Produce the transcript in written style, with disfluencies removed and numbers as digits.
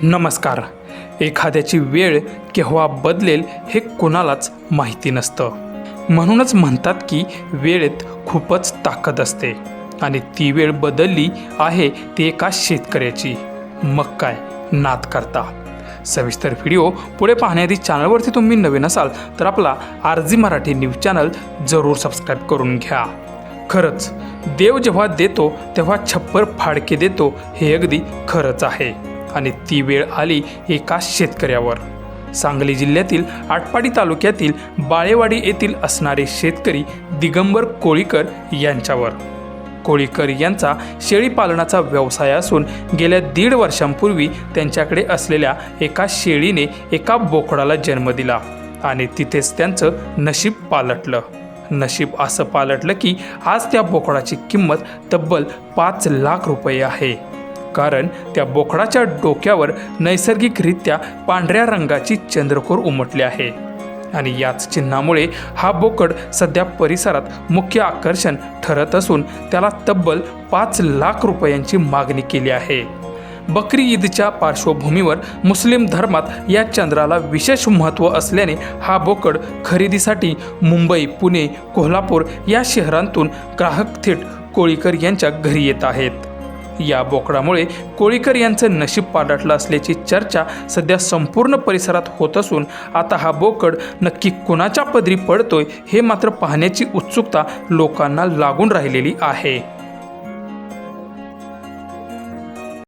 नमस्कार. एखाद्याची वेळ केव्हा बदलेल हे कोणालाच माहिती नसतं. म्हणूनच म्हणतात की वेळेत खूपच ताकद असते आणि ती वेळ बदलली आहे ती एका शेतकऱ्याची. मग काय नाद करता. सविस्तर व्हिडिओ पुढे पाहण्याआधी चॅनलवरती तुम्ही नवीन असाल तर आपला RG मराठी न्यूज चॅनल जरूर सबस्क्राईब करून घ्या. खरंच देव जेव्हा देतो तेव्हा छप्पर फाडके देतो हे अगदी खरंच आहे. आणि ती वेळ आली एका शेतकऱ्यावर. सांगली जिल्ह्यातील आटपाडी तालुक्यातील बाळेवाडी येथील असणारे शेतकरी दिगंबर कोळीकर यांच्यावर. कोळीकर यांचा शेळीपालनाचा व्यवसाय असून गेल्या 1.5 वर्षांपूर्वी त्यांच्याकडे असलेल्या एका शेळीने एका बोकडाला जन्म दिला आणि तिथेच त्यांचं नशीब पालटलं. नशीब असं पालटलं की आज त्या बोकडाची किंमत तब्बल 5 लाख रुपये आहे. कारण त्या बोकडाच्या डोक्यावर नैसर्गिकरित्या पांढऱ्या रंगाची चंद्रकोर उमटली आहे आणि याच चिन्हामुळे हा बोकड सध्या परिसरात मुख्य आकर्षण ठरत असून त्याला तब्बल 5 लाख रुपयांची मागणी केली आहे. बकरी ईदच्या पार्श्वभूमीवर मुस्लिम धर्मात या चंद्राला विशेष महत्त्व असल्याने हा बोकड खरेदीसाठी मुंबई, पुणे, कोल्हापूर या शहरांतून ग्राहक थेट कोळीकर यांच्या घरी येत आहेत. या बोकडामुळे कोळीकर यांचं नशीब पालटलं असल्याची चर्चा सध्या संपूर्ण परिसरात होत असून आता हा बोकड नक्की कुणाच्या पदरी पडतोय हे मात्र पाहण्याची उत्सुकता लोकांना लागून राहिलेली आहे.